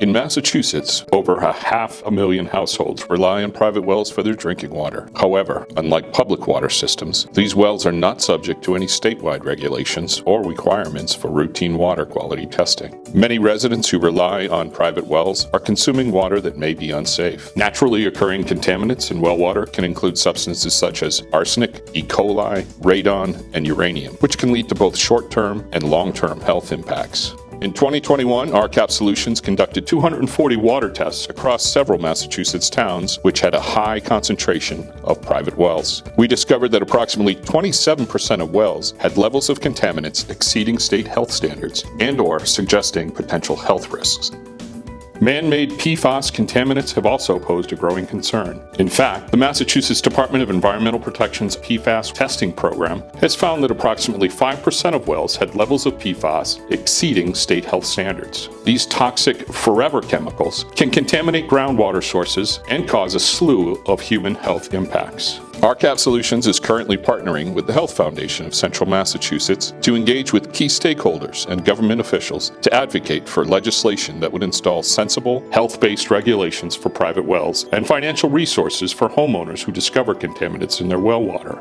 In Massachusetts, over 500,000 households rely on private wells for their drinking water. However, unlike public water systems, these wells are not subject to any statewide regulations or requirements for routine water quality testing. Many residents who rely on private wells are consuming water that may be unsafe. Naturally occurring contaminants in well water can include substances such as arsenic, E. coli, radon, and uranium, which can lead to both short-term and long-term health impacts. In 2021, RCAP Solutions conducted 240 water tests across several Massachusetts towns, which had a high concentration of private wells. We discovered that approximately 27% of wells had levels of contaminants exceeding state health standards and/or suggesting potential health risks. Man-made PFAS contaminants have also posed a growing concern. In fact, the Massachusetts Department of Environmental Protection's PFAS testing program has found that approximately 5% of wells had levels of PFAS exceeding state health standards. These toxic forever chemicals can contaminate groundwater sources and cause a slew of human health impacts. RCAP Solutions is currently partnering with the Health Foundation of Central Massachusetts to engage with key stakeholders and government officials to advocate for legislation that would install sensible, health-based regulations for private wells and financial resources for homeowners who discover contaminants in their well water.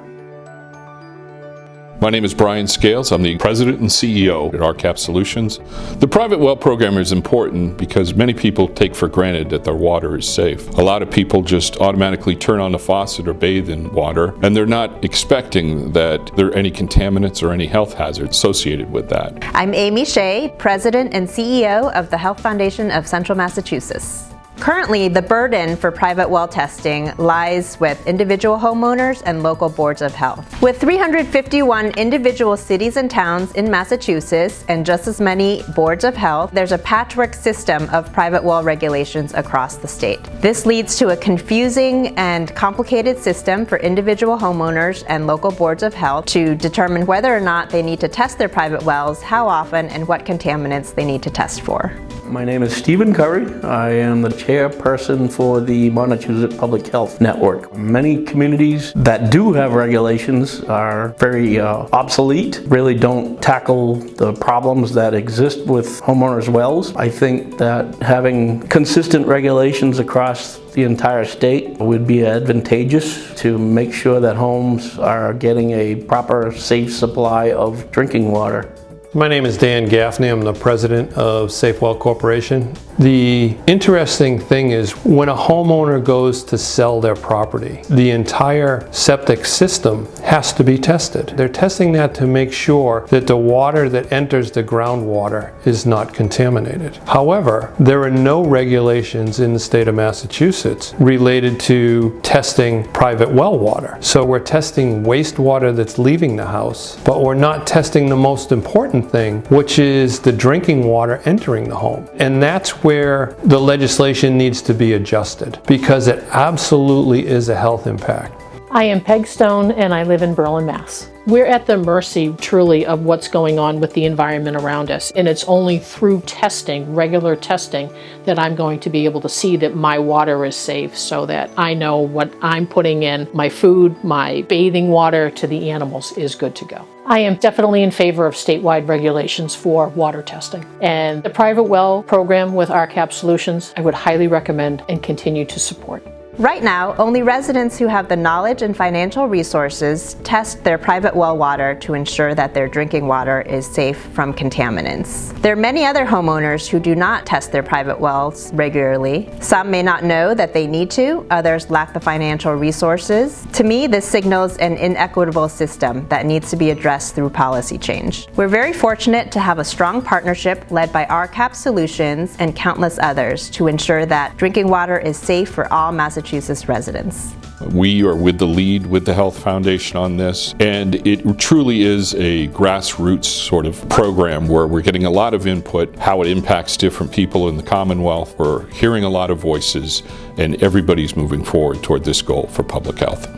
My name is Brian Scales. I'm the President and CEO at RCAP Solutions. The private well program is important because many people take for granted that their water is safe. A lot of people just automatically turn on the faucet or bathe in water, and they're not expecting that there are any contaminants or any health hazards associated with that. I'm Amy Shea, President and CEO of the Health Foundation of Central Massachusetts. Currently, the burden for private well testing lies with individual homeowners and local boards of health. With 351 individual cities and towns in Massachusetts and just as many boards of health, there's a patchwork system of private well regulations across the state. This leads to a confusing and complicated system for individual homeowners and local boards of health to determine whether or not they need to test their private wells, how often, and what contaminants they need to test for. My name is Stephen Curry. I am the chairperson for the Massachusetts Public Health Network. Many communities that do have regulations are very obsolete, really don't tackle the problems that exist with homeowners' wells. I think that having consistent regulations across the entire state would be advantageous to make sure that homes are getting a proper, safe supply of drinking water. My name is Dan Gaffney. I'm the president of Safewell Corporation. The interesting thing is when a homeowner goes to sell their property, the entire septic system has to be tested. They're testing that to make sure that the water that enters the groundwater is not contaminated. However, there are no regulations in the state of Massachusetts related to testing private well water. So we're testing wastewater that's leaving the house, but we're not testing the most important thing, which is the drinking water entering the home. And that's where the legislation needs to be adjusted, because it absolutely is a health impact. I am Peg Stone and I live in Berlin, Mass. We're at the mercy, truly, of what's going on with the environment around us. And it's only through testing, regular testing, that I'm going to be able to see that my water is safe so that I know what I'm putting in, my food, my bathing water to the animals is good to go. I am definitely in favor of statewide regulations for water testing. And the private well program with RCAP Solutions, I would highly recommend and continue to support. Right now, only residents who have the knowledge and financial resources test their private well water to ensure that their drinking water is safe from contaminants. There are many other homeowners who do not test their private wells regularly. Some may not know that they need to, others lack the financial resources. To me, this signals an inequitable system that needs to be addressed through policy change. We're very fortunate to have a strong partnership led by RCAP Solutions and countless others to ensure that drinking water is safe for all Massachusetts residents. We are with the lead with the Health Foundation on this, and it truly is a grassroots sort of program where we're getting a lot of input, how it impacts different people in the Commonwealth. We're hearing a lot of voices, and everybody's moving forward toward this goal for public health.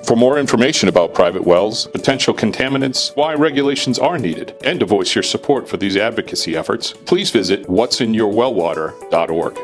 For more information about private wells, potential contaminants, why regulations are needed, and to voice your support for these advocacy efforts, please visit what'sinyourwellwater.org.